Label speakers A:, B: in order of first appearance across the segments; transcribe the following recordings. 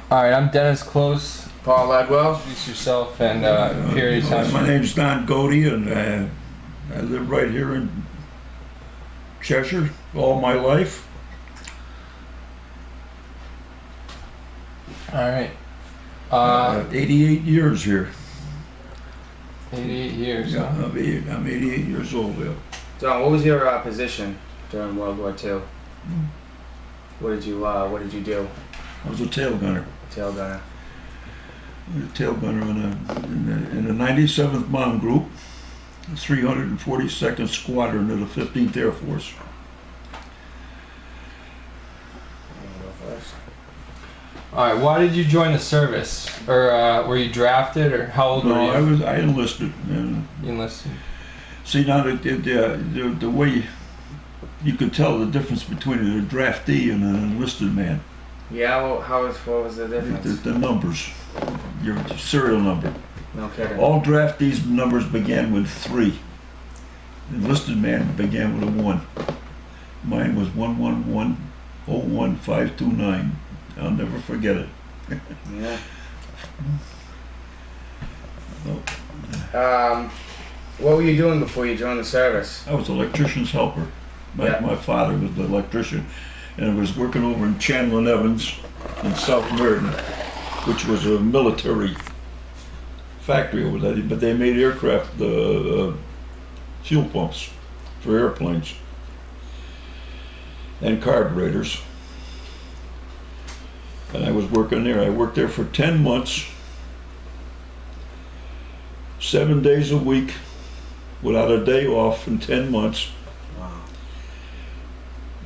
A: All right, I'm Dennis Close.
B: Paul Ladwell.
A: Introduce yourself and period of time.
C: My name's Don Gode, and I live right here in Cheshire all my life.
A: All right.
C: 88 years here.
A: 88 years.
C: Yeah,
A: Huh?
C: I'm 88 years old. Yeah.
B: Don, what was your position during World War II? What did you do?
C: I was a tail gunner.
B: Tail gunner.
C: In the 97th Bomb Group, the 342nd Squadron of the 15th Air Force.
A: All right. Why did you join the service, or were you drafted, or how old were you?
C: I enlisted. And
A: You enlisted.
C: see, now the way you could tell the difference between a draftee and an enlisted man.
B: Yeah. Well, what was the difference?
C: The numbers, your serial number.
B: No kidding.
C: All draftees' numbers began with 3. Enlisted man began with a 1. Mine was 111-01529. I'll never forget it.
B: Yeah.
C: Oh,
B: What were you doing before you joined the service?
C: I was an electrician's helper. My father was the electrician, and I was working over in Chandler and Evans in South Meriden, which was a military factory over there, but they made aircraft fuel pumps for airplanes and carburetors. And I was working there. I worked there for 10 months, 7 days a week, without a day off in 10 months.
B: Wow.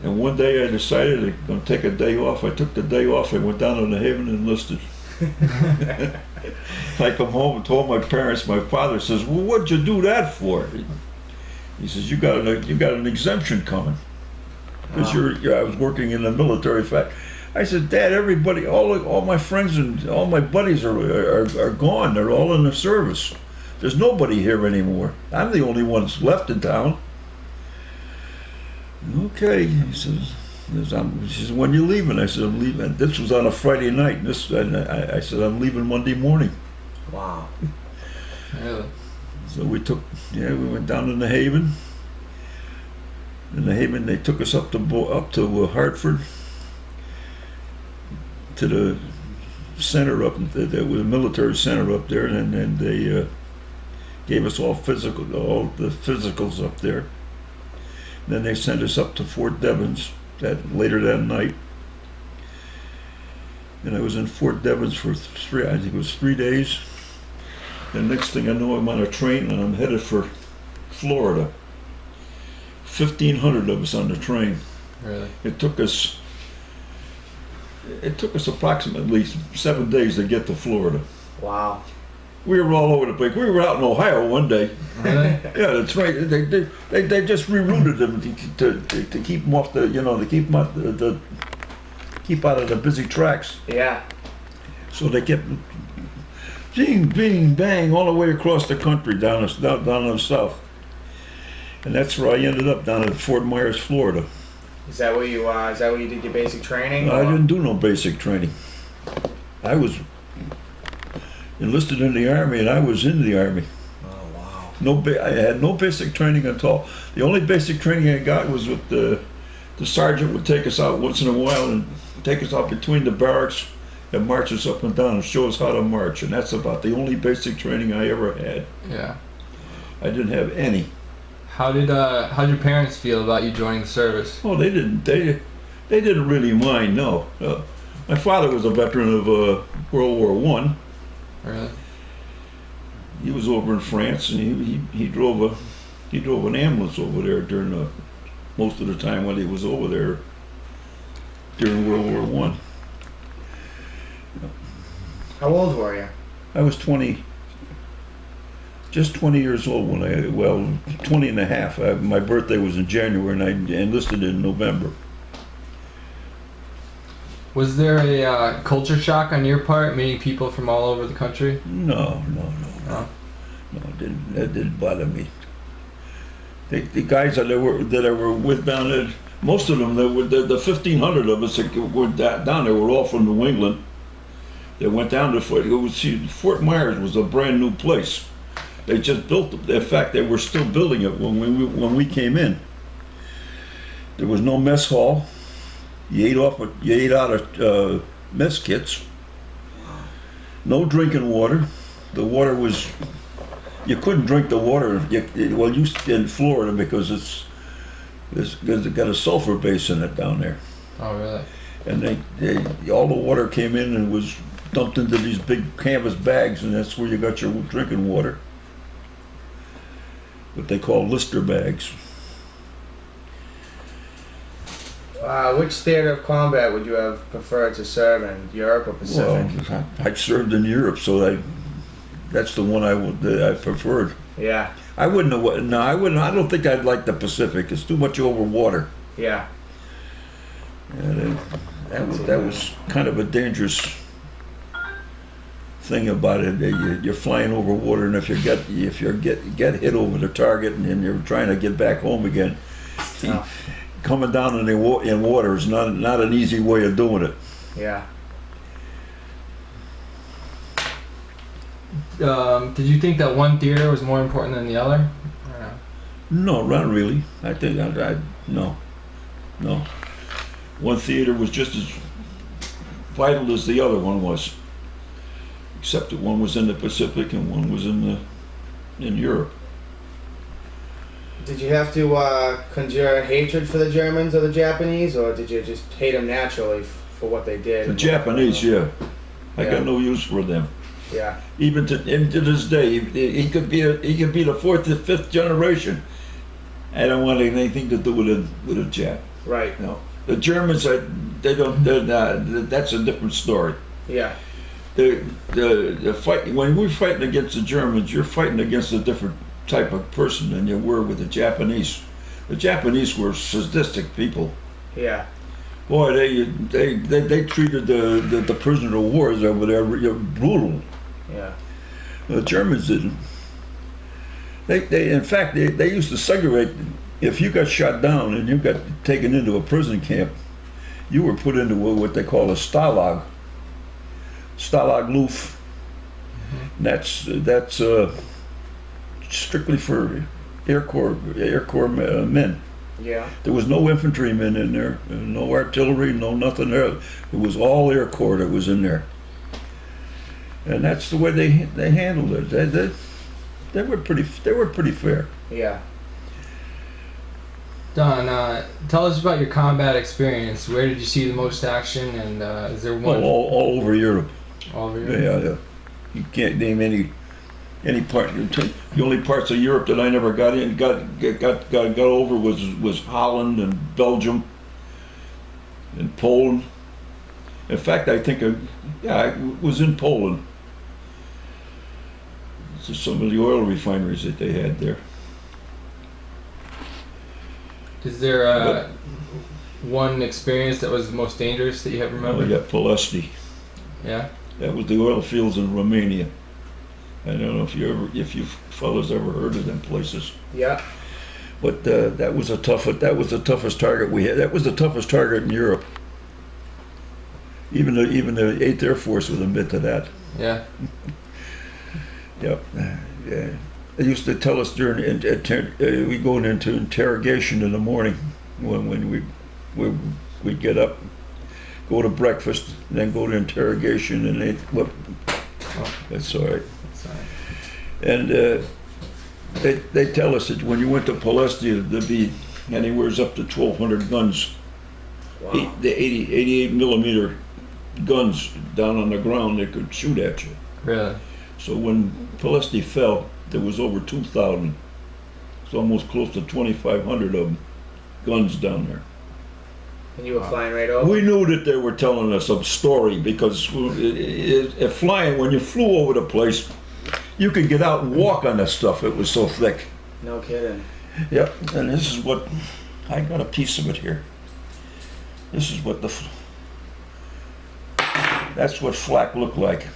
C: And one day I decided I'm going to take a day off. I took the day off. I went down to the Haven and enlisted. I come home and told my parents. My father says, "Well, what'd you do that for?" He says, "You got an exemption coming because I was working in the military factory." I said, "Dad, everybody, all my friends and all my buddies are gone. They're all in the service. There's nobody here anymore. I'm the only one that's left in town." Okay, he says, "When you leaving?" I said, "I'm leaving." This was on a Friday night. And I said, "I'm leaving Monday morning."
B: Wow.
A: Really?
C: So we went down to the Haven. In the Haven, they took us up to Hartford, to the center up. There was a military center up there, and then they gave us all the physicals up there. Then they sent us up to Fort Devens later that night. And I was in Fort Devens for I think it was 3 days. The next thing I know, I'm on a train and I'm headed for Florida. 1,500 of us on the train.
A: Really?
C: It took us approximately 7 days to get to Florida.
B: Wow.
C: We were all over the place. We were out in Ohio one day.
A: Really?
C: Yeah, that's right. They just rerouted them to keep them off to keep them out keep out of the busy tracks.
B: Yeah.
C: So they kept bing, bing, bang all the way across the country down to the south. And that's where I ended up, down at Fort Myers, Florida.
B: Is that where you did your basic training?
C: I didn't do no basic training. I was enlisted in the Army, and I was in the Army.
B: Oh wow.
C: I had no basic training at all. The only basic training I got was with the sergeant would take us out once in a while and take us out between the barracks and march us up and down and show us how to march. And that's about the only basic training I ever had.
A: Yeah.
C: I didn't have any.
A: How'd your parents feel about you joining the service?
C: Oh, they didn't. They didn't really mind. No. My father was a veteran of World War I.
A: Really?
C: He was over in France, and he drove an ambulance over there during most of the time when he was over there during World War I.
B: How old were you?
C: I was 20, just 20 years old 20 and a half. My birthday was in January, and I enlisted in November.
A: Was there a culture shock on your part, meeting people from all over the country?
C: No, that didn't bother me. The guys that I were with down there, most of them, the 1,500 of us that were down there were all from New England. They went down to Fort Myers was a brand new place. They just built it. In fact, they were still building it when we came in. There was no mess hall. You ate out of mess kits. No drinking water. The water was, you couldn't drink the water. Well, you in Florida because it's got a sulfur base in it down there.
A: Oh, really?
C: And all the water came in and was dumped into these big canvas bags, and that's where you got your drinking water. What they call Lister bags.
B: Which theater of combat would you have preferred to serve in, Europe or Pacific?
C: Well, I served in Europe, so that's the one I preferred.
B: Yeah,
C: I wouldn't have. No, I wouldn't. I don't think I'd like the Pacific. It's too much over water.
B: yeah.
C: And that was kind of a dangerous thing about it. You're flying over water, and if you get hit over the target, and you're trying to get back home again, coming down in water is not an easy way of doing it.
B: Yeah.
A: Did you think that one theater was more important than the other? Or no?
C: No, not really. I think no. One theater was just as vital as the other one was, except that one was in the Pacific and one was in Europe.
B: Did you have to conjure hatred for the Germans or the Japanese, or did you just hate them naturally for what they did?
C: The Japanese, yeah. I got no use for them.
B: Yeah.
C: Even to this day, he could be the fourth or fifth generation. I don't want anything to do with a Jap.
B: Right.
C: No. The Germans, they don't. They're not, that's a different story.
B: Yeah.
C: The fight, when we're fighting against the Germans, you're fighting against a different type of person than you were with the Japanese. The Japanese were sadistic people.
B: Yeah.
C: Boy, they treated the prisoner of wars over there brutal.
B: Yeah.
C: The Germans didn't. In fact, they used to segregate. If you got shot down and you got taken into a prison camp, you were put into what they call a Stalag. Stalag Luft. Mm-hmm. That's strictly for Air Corps men.
B: Yeah.
C: There was no infantrymen in there, no artillery, no nothing there. It was all Air Corps that was in there, and that's the way they handled it. They were pretty fair.
B: Yeah.
A: Don, tell us about your combat experience. Where did you see the most action, and is there one?
C: All over Europe.
A: All over Europe.
C: Yeah. You can't name any part. The only parts of Europe that I never got over was Holland and Belgium and Poland. In fact, I think I was in Poland. So some of the oil refineries that they had there.
A: Is there one experience that was the most dangerous that you have remembered?
C: Yeah, Pulesti.
A: Yeah.
C: That was the oil fields in Romania. I don't know if you fellas ever heard of them places.
B: Yeah.
C: But that was the toughest target we had. That was the toughest target in Europe. Even the 8th Air Force would admit to that.
A: Yeah.
C: Yep. Yeah. They used to tell us during we go into interrogation in the morning when we get up, go to breakfast, and then go to interrogation, and that's all right.
A: That's all right.
C: And they tell us that when you went to Pulesti, there'd be anywhere up to 1,200 guns,
B: Wow.
C: the 88 millimeter guns down on the ground that could shoot at you.
A: Really?
C: So when Pulesti fell, there was over 2,000. It's almost close to 2,500 of them, guns down there.
B: And you were flying right over?
C: We knew that they were telling us a story because flying, when you flew over the place, you could get out and walk on that stuff. It was so thick.
B: No kidding.
C: Yep, and this is what, I got a piece of it here. This is what that's what flak looked like.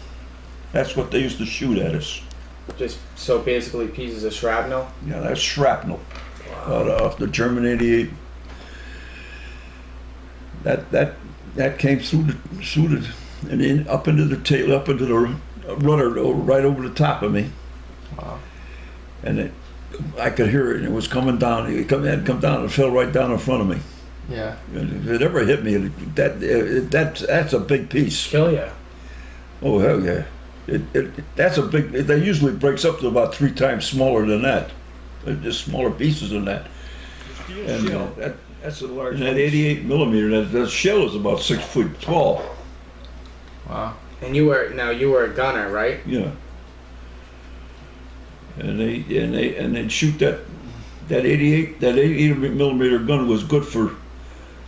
C: That's what they used to shoot at us.
B: Just so basically pieces of shrapnel?
C: Yeah, that's shrapnel.
B: Wow.
C: Off the German 88. That came through and then up into the tail, up into the rudder, right over the top of me.
A: Wow.
C: And I could hear it, and it was coming down. It had come down, and fell right down in front of me.
A: Yeah.
C: And if it ever hit me, that's a big piece.
B: Kill ya.
C: Oh hell yeah! That's a big. That usually breaks up to about 3 times smaller than that. They're just smaller pieces than that. And
B: That's a large.
C: and that 88 millimeter, that shell is about 6 foot tall.
A: Wow.
B: And you were a gunner, right?
C: Yeah. And they'd shoot that 88 millimeter gun was good for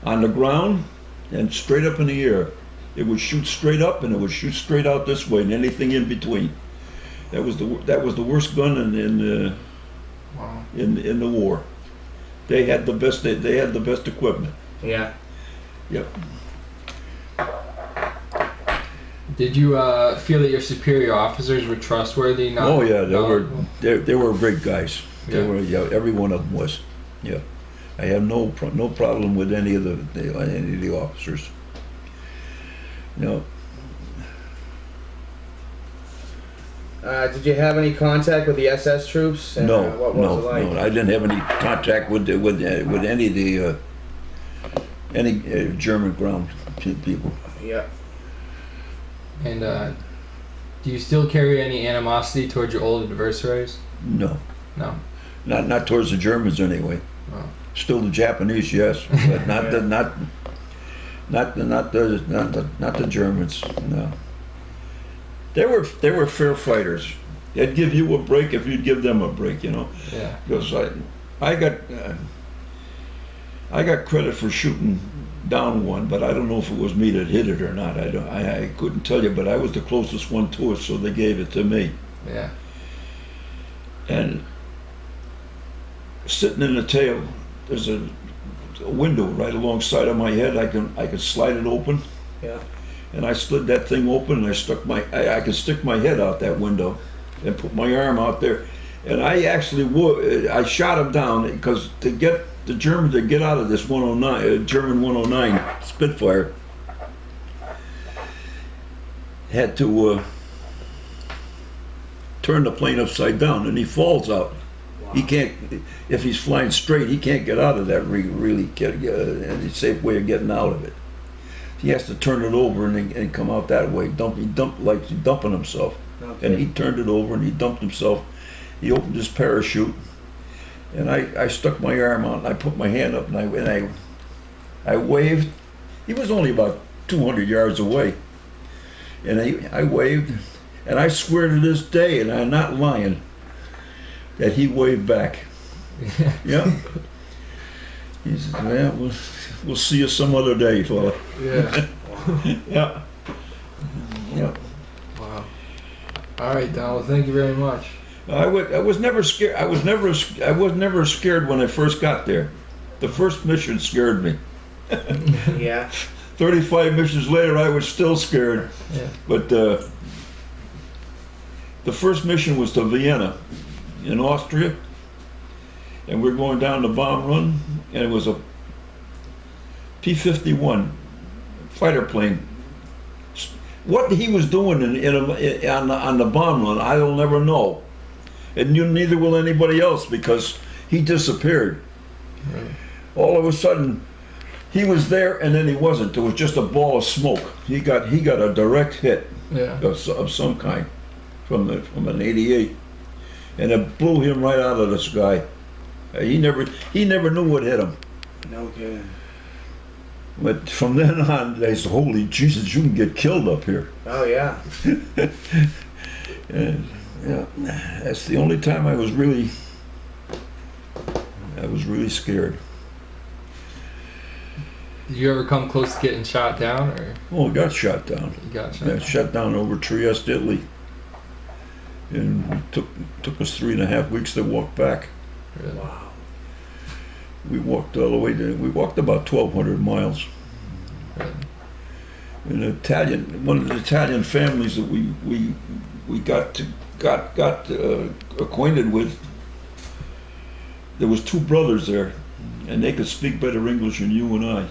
C: on the ground and straight up in the air. It would shoot straight up and it would shoot straight out this way and anything in between. That was the worst gun
A: Wow.
C: in the war. They had the best equipment.
B: Yeah.
C: Yep.
A: Did you feel that your superior officers were trustworthy? Not,
C: Oh yeah,
A: not-
C: they were great guys. They
A: Yeah.
C: were, yeah, every one of them was. Yeah, I had no problem with any of the officers. No.
B: Did you have any contact with the SS troops?
C: No,
B: What was
C: no,
B: it like?
C: no. I didn't have any contact with any of the German ground people.
B: Yeah.
A: And do you still carry any animosity towards your old adversaries?
C: No,
A: No.
C: not towards the Germans anyway.
A: Oh.
C: Still the Japanese, yes, but not the Germans. No. They were fair fighters. They'd give you a break if you'd give them a break, you know.
A: Yeah.
C: Because I got credit for shooting down one, but I don't know if it was me that hit it or not. I couldn't tell you, but I was the closest one to it, so they gave it to me.
A: Yeah.
C: And sitting in the tail, there's a window right alongside of my head. I could slide it open,
B: Yeah.
C: and I slid that thing open, and I could stick my head out that window, and put my arm out there, and I actually I shot him down because to get the German to get out of this 109 German 109 Spitfire had to turn the plane upside down, and he falls out.
B: Wow.
C: He can't, if he's flying straight, he can't get out of that really get any safe way of getting out of it. He has to turn it over and come out that way, like dumping himself.
B: Okay.
C: And he turned it over and he dumped himself. He opened his parachute, and I stuck my arm out and I put my hand up and I waved. He was only about 200 yards away, and I waved, and I swear to this day, and I'm not lying, that he waved back. Yeah. He says, "Well, we'll see you some other day, fella."
A: Yeah.
C: Yeah. Yeah.
A: Wow. All right, Donald. Thank you very much.
C: I was never scared. I was never scared when I first got there. The first mission scared me.
B: Yeah.
C: 35 missions later, I was still scared.
A: Yeah.
C: But the first mission was to Vienna, in Austria, and we're going down the bomb run, and it was a P-51 fighter plane. What he was doing on the bomb run, I'll never know. And neither will anybody else, because he disappeared.
A: Right.
C: All of a sudden, he was there and then he wasn't. There was just a ball of smoke. He got a direct hit
A: Yeah.
C: of some kind from an 88, and it blew him right out of the sky. He never knew what hit him.
B: No kidding.
C: But from then on, they said, "Holy Jesus, you can get killed up here."
B: Oh yeah.
C: And yeah, that's the only time I was really scared.
A: Did you ever come close to getting shot down, or
C: Oh, I got shot down.
A: you got shot?
C: Yeah, shut down over Trieste, Italy, and it took us 3.5 weeks to walk back.
A: Really?
B: Wow.
C: We walked all the way we walked about 1,200 miles.
A: Really?
C: One of the Italian families that we got acquainted with, there was 2 brothers there, and they could speak better English than you and I.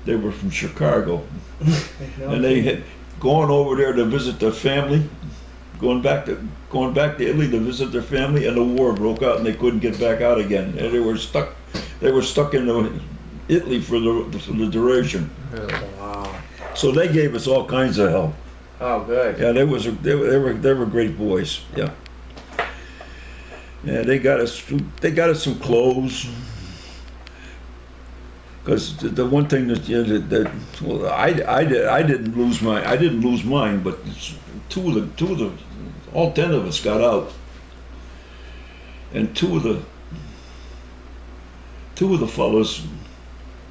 C: They were from Chicago.
B: No
C: And they
B: kidding.
C: had gone over there to visit their family, going back to Italy to visit their family, and the war broke out and they couldn't get back out again. And they were stuck in Italy for the duration.
A: Really?
B: Wow.
C: So they gave us all kinds of help.
B: Oh, good.
C: Yeah, they were great boys. Yeah. Yeah, they got us some clothes. Because the one thing that, you know, that well, I didn't lose mine, but all 10 of us got out, and two of the fellows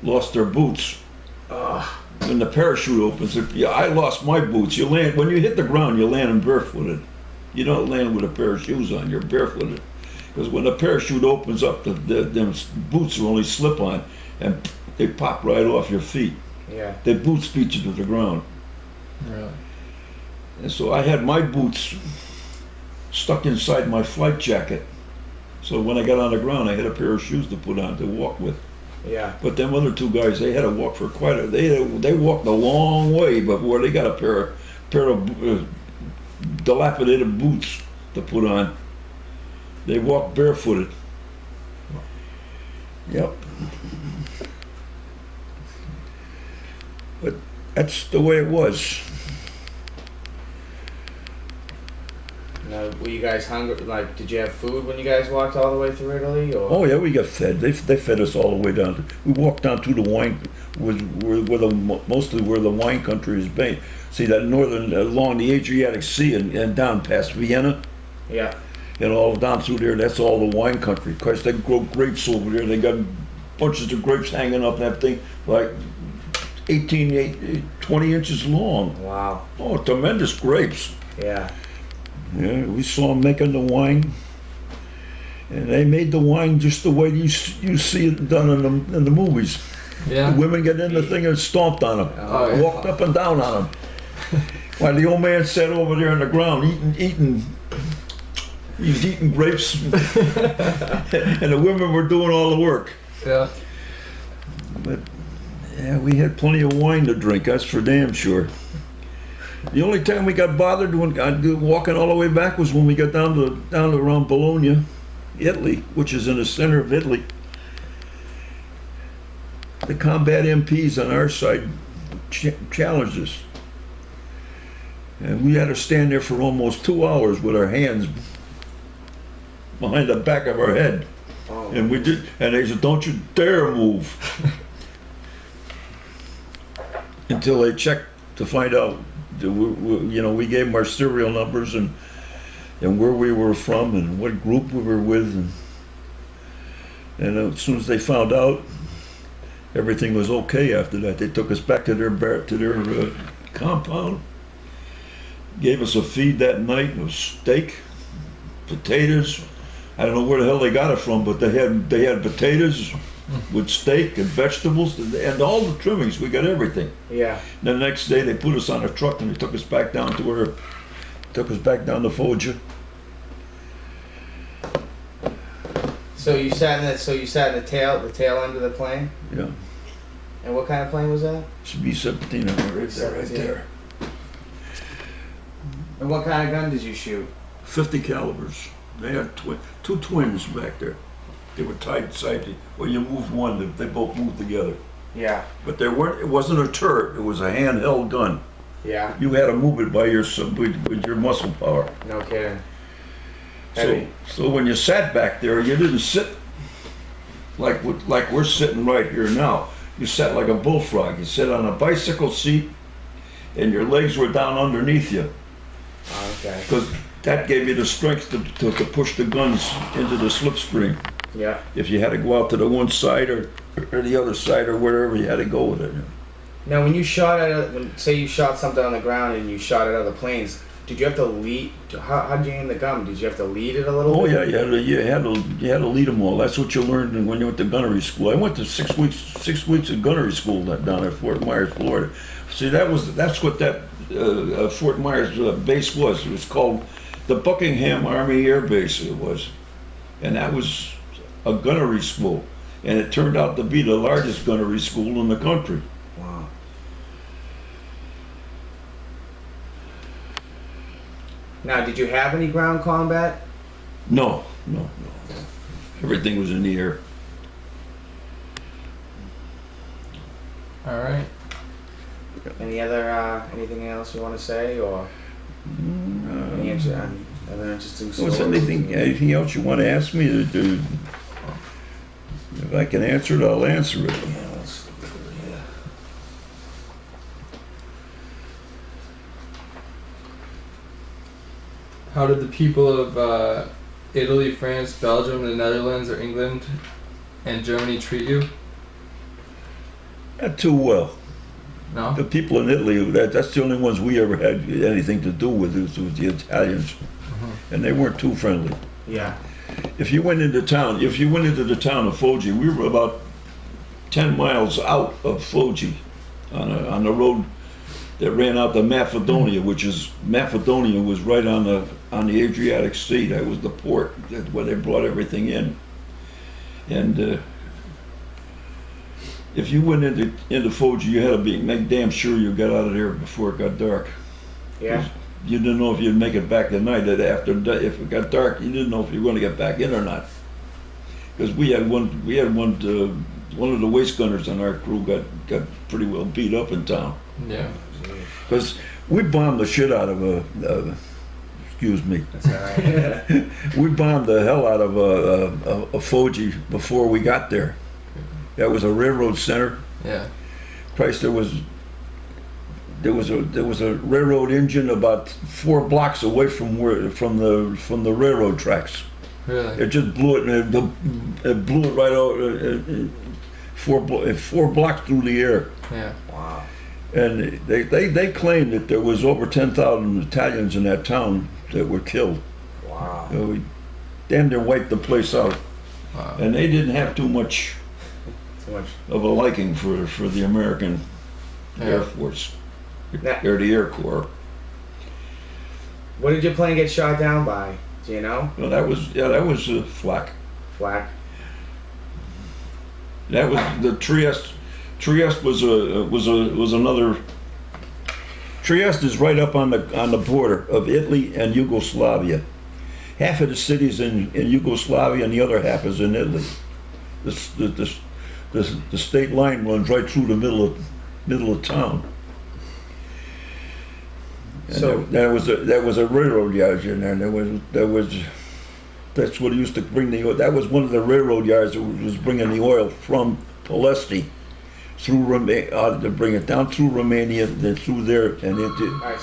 C: lost their boots. When the parachute opens, yeah, I lost my boots. When you hit the ground, you're landing barefooted. You don't land with a pair of shoes on. You're barefooted, because when the parachute opens up, them boots are only slip-on, and they pop right off your feet.
B: Yeah.
C: The boots beat you to the ground.
A: Really?
C: And so I had my boots stuck inside my flight jacket. So when I got on the ground, I had a pair of shoes to put on to walk with.
B: Yeah.
C: But them other two guys, they had to walk for they walked a long way before they got a pair of dilapidated boots to put on. They walked barefooted. Yep. But that's the way it was.
B: Now, were you guys hungry? Like, did you have food when you guys walked all the way through Italy? Or?
C: Oh yeah, we got fed. They fed us all the way down. We walked down through the wine, mostly where the wine country is based. See that along the Adriatic Sea and down past Vienna,
B: Yeah.
C: and all down through there. That's all the wine country. Of course, they grow grapes over there. They got bunches of grapes hanging up that thing like 20 inches long.
B: Wow.
C: Oh, tremendous grapes.
B: Yeah.
C: Yeah, we saw them making the wine, and they made the wine just the way you see it done in the movies.
A: Yeah.
C: The women get in the thing and stomped on them,
A: Oh, yeah.
C: walked up and down on them. While the old man sat over there on the ground he's eating grapes, and the women were doing all the work.
A: Yeah.
C: But yeah, we had plenty of wine to drink. That's for damn sure. The only time we got bothered walking all the way back was when we got down to around Bologna, Italy, which is in the center of Italy. The combat MPs on our side challenged us, and we had to stand there for almost 2 hours with our hands behind the back of our head,
B: Oh.
C: and we did. And they said, "Don't you dare move," until they checked to find out. We gave them our serial numbers and where we were from and what group we were with, and as soon as they found out, everything was okay. After that, they took us back to their compound, gave us a feed that night. It was steak, potatoes. I don't know where the hell they got it from, but they had potatoes with steak and vegetables and all the trimmings. We got everything.
B: Yeah.
C: The next day they put us on a truck and they took us back down to Foggia.
B: So you sat in the tail end of the plane.
C: Yeah,
B: And what kind of plane was that?
C: should be 17 right there, right
B: 17.
C: there.
B: And what kind of gun did you shoot?
C: 50 calibers. They had two twins back there. They were tied side to. When you moved one, they both moved together.
B: Yeah.
C: But it wasn't a turret. It was a handheld gun.
B: Yeah.
C: You had to move it with your muscle power.
B: No kidding. Heavy.
C: So when you sat back there, you didn't sit like we're sitting right here now. You sat like a bullfrog. You sat on a bicycle seat, and your legs were down underneath you,
B: Oh, okay.
C: because that gave you the strength to push the guns into the slipstream.
B: Yeah.
C: If you had to go out to the one side or the other side or wherever you had to go with it.
B: Now, when you shot say you shot something on the ground and you shot at other planes, did you have to lead? How did you aim the gun? Did you have to lead it a little
C: Oh
B: bit?
C: yeah, you had to lead them all. That's what you learned when you went to gunnery school. I went to 6 weeks of gunnery school down at Fort Myers, Florida. See, that's what that Fort Myers base was. It was called the Buckingham Army Air Base. It was, and that was a gunnery school, and it turned out to be the largest gunnery school in the country.
B: Wow. Now, did you have any ground combat?
C: No. Everything was in the air.
A: All right.
B: Any other anything else you want to say, or any other interesting stories?
C: Was anything else you want to ask me to do? If I can answer it, I'll answer it.
B: Yeah, let's look over here.
A: How did the people of Italy, France, Belgium, the Netherlands, or England and Germany treat you?
C: Not too well.
A: No?
C: The people in Italy, that's the only ones we ever had anything to do with, was the Italians. And they weren't too friendly.
B: Yeah.
C: If you went into the town of Foggia, we were about 10 miles out of Foggia on the road that ran out to Macedonia, Macedonia was right on the Adriatic Sea. That was the port where they brought everything in. And if you went into Foggia, you had to make damn sure you got out of there before it got dark.
B: Yeah.
C: You didn't know if you'd make it back the night. That if it got dark, you didn't know if you were going to get back in or not. Because we had one of the waist gunners on our crew got pretty well beat up in town.
A: Yeah.
C: Because we bombed the shit out of excuse me.
B: That's all right.
C: We bombed the hell out of Foggia before we got there. That was a railroad center.
A: Yeah.
C: Christ, there was a railroad engine about 4 blocks away from the railroad tracks.
A: Really?
C: It just blew it, and it blew it right out 4 blocks through the air.
A: Yeah.
B: Wow.
C: And they claimed that there was over 10,000 Italians in that town that were killed.
B: Wow.
C: We damn near wiped the place out.
A: Wow.
C: And they didn't have too much
B: Too much.
C: of a liking for the American Air
A: Yeah.
C: Force,
B: Now-
C: or the Air Corps.
B: What did your plane get shot down by? Do you know?
C: Well, that was flak.
B: Flak.
C: That was the Trieste. Trieste was another. Trieste is right up on the border of Italy and Yugoslavia. Half of the city's in Yugoslavia, and the other half is in Italy. The state line runs right through the middle of town. And
B: So-
C: there was a railroad yard in there. That's what it used to bring the oil. That was one of the railroad yards that was bringing the oil from Palesti through to bring it down through Romania, then through there, and into.
B: All right.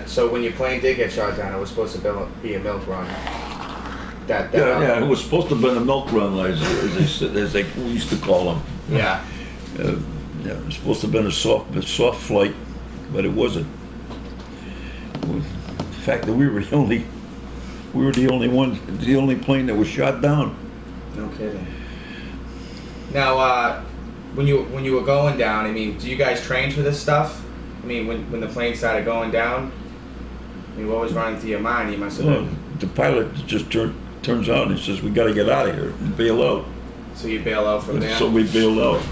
B: So when your plane did get shot down, it was supposed to be a milk run.
C: Yeah, it was supposed to have been a milk run, as they used to call them.
B: Yeah.
C: Yeah, it was supposed to have been a soft flight, but it wasn't. The fact that we were the only plane that was shot down.
B: No kidding. Now, when you were going down, I mean, do you guys train for this stuff? I mean, when the plane started going down, I mean, what was running through your mind? You must have
C: Well,
B: been.
C: the pilot just turns out and says, "We got to get out of here and bail out."
B: So you bail out from there.
C: So we bailed out.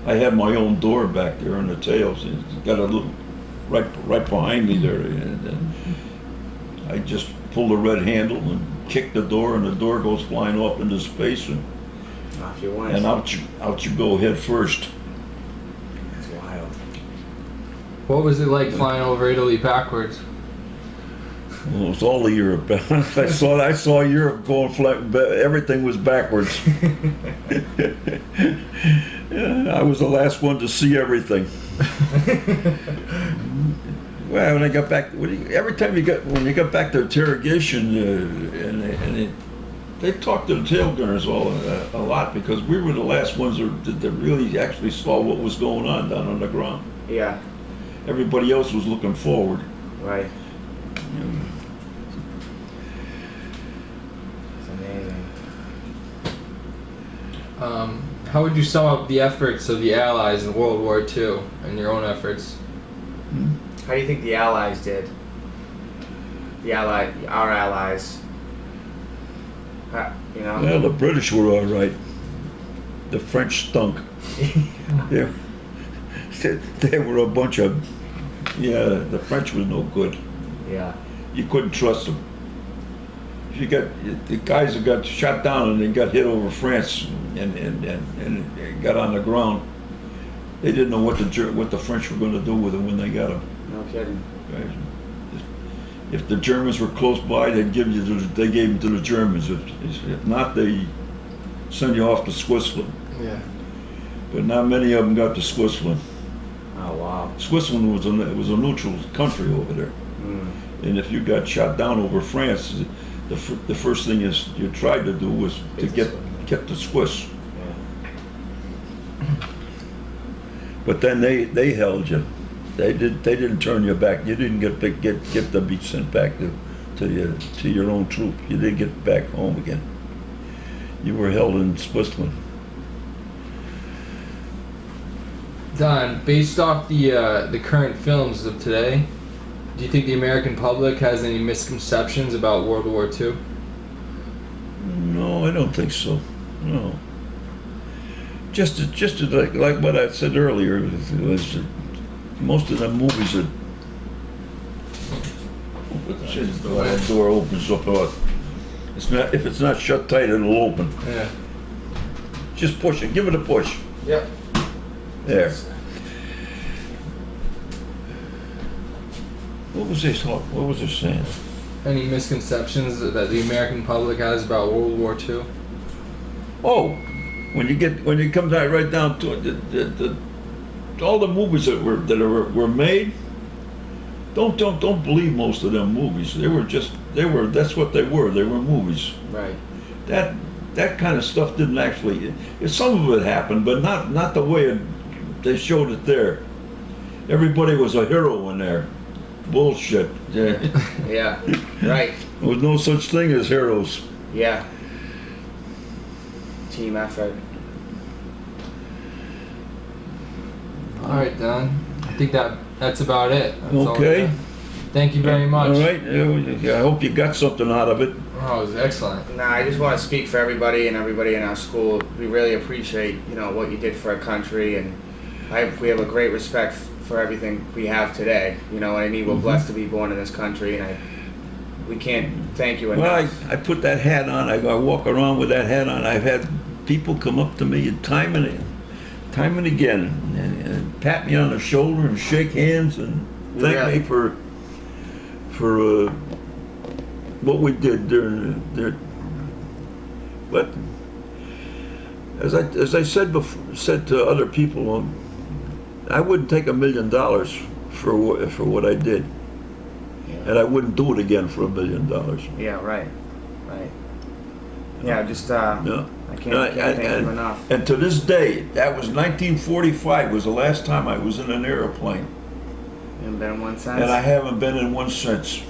C: I had my own door back there in the tails. And it's got a little right behind me there, and I just pull the red handle and kick the door, and the door goes flying off into space, and
B: Off you went.
C: out you go head first.
B: That's wild.
A: What was it like flying over Italy backwards?
C: Well, it was all of Europe. I saw Europe going flat. Everything was backwards. Yeah, I was the last one to see everything. Well, when I got back, every time when you got back to interrogation, they talked to the tail gunners a lot, because we were the last ones that really actually saw what was going on down on the ground.
B: Yeah.
C: Everybody else was looking forward.
B: Right.
C: You know.
B: It's amazing.
A: How would you sum up the efforts of the Allies in World War II and your own efforts?
B: How do you think the Allies did? Our allies. You know.
C: Well, the British were all right. The French stunk. They were a bunch of, the French was no good.
B: Yeah.
C: You couldn't trust them. You got the guys that got shot down and then got hit over France and got on the ground. They didn't know what the French were going to do with them when they got them.
B: No kidding.
C: Right? If the Germans were close by, they gave them to the Germans. If not, they send you off to Switzerland.
A: Yeah.
C: But not many of them got to Switzerland.
B: Oh wow.
C: Switzerland was a neutral country over there. And if you got shot down over France, the first thing you tried to do was to get the Swiss.
B: Yeah.
C: But then they held you. They didn't turn you back. You didn't get to be sent back to your own troop. You didn't get back home again. You were held in Switzerland.
A: Don, based off the current films of today, do you think the American public has any misconceptions about World War II?
C: No, I don't think so. No. Just like what I said earlier, was most of the movies that the door opens up. It's not, if it's not shut tight, it'll open.
A: Yeah.
C: Just push it. Give it a push.
B: Yep.
C: There. What was this? What was it saying?
A: Any misconceptions that the American public has about World War II?
C: Oh, when you come down right down to it, all the movies that were made, don't believe most of them movies. That's what they were. They were movies.
B: Right.
C: That kind of stuff didn't actually. Some of it happened, but not the way they showed it there. Everybody was a hero in there. Bullshit. Yeah.
B: Yeah. Right.
C: There was no such thing as heroes.
B: Yeah. Team effort.
A: All right, Don. I think that's about it. That's all we
C: Okay.
A: got. Thank you very much.
C: All right. I hope you got something out of it.
A: Oh, it was excellent.
B: Nah, I just want to speak for everybody and everybody in our school. We really appreciate, what you did for our country, and we have a great respect for everything we have today. You know what I mean? We're blessed to be born in this country, and we can't thank you enough.
C: Well, I put that hat on. I walk around with that hat on. I've had people come up to me time and again and pat me on the shoulder and shake hands and thank me for what we did during there. But as I said to other people, I wouldn't take $1 million for what I did, and I wouldn't do it again for $1 million.
B: Yeah, right. Yeah, just
C: No.
B: I can't thank you enough.
C: And to this day, that was 1945 was the last time I was in an airplane.
B: You haven't been in one since?
C: And I haven't been in one since.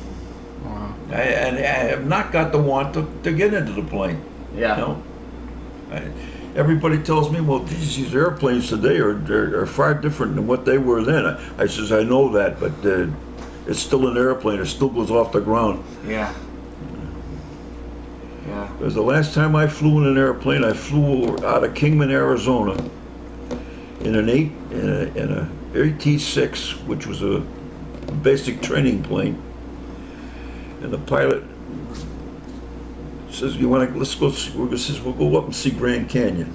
A: Wow.
C: And I have not got the want to get into the plane.
B: Yeah.
C: Everybody tells me, well, these airplanes today are far different than what they were then. I says, I know that, but it's still an airplane. It still goes off the ground.
B: Yeah. Yeah.
C: Because the last time I flew in an airplane, I flew out of Kingman, Arizona, in an AT-6, which was a basic training plane. And the pilot says, let's go. We'll go up and see Grand Canyon,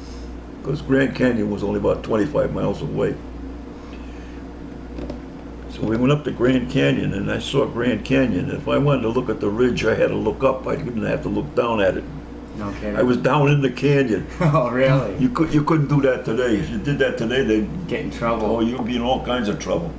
C: because Grand Canyon was only about 25 miles away. So we went up to Grand Canyon, and I saw Grand Canyon. If I wanted to look at the ridge, I had to look up. I didn't have to look down at it.
B: No kidding.
C: I was down in the canyon.
B: Oh, really?
C: You couldn't do that today. If you did that today, they'd
B: Get in trouble.
C: you'd be in all kinds of trouble.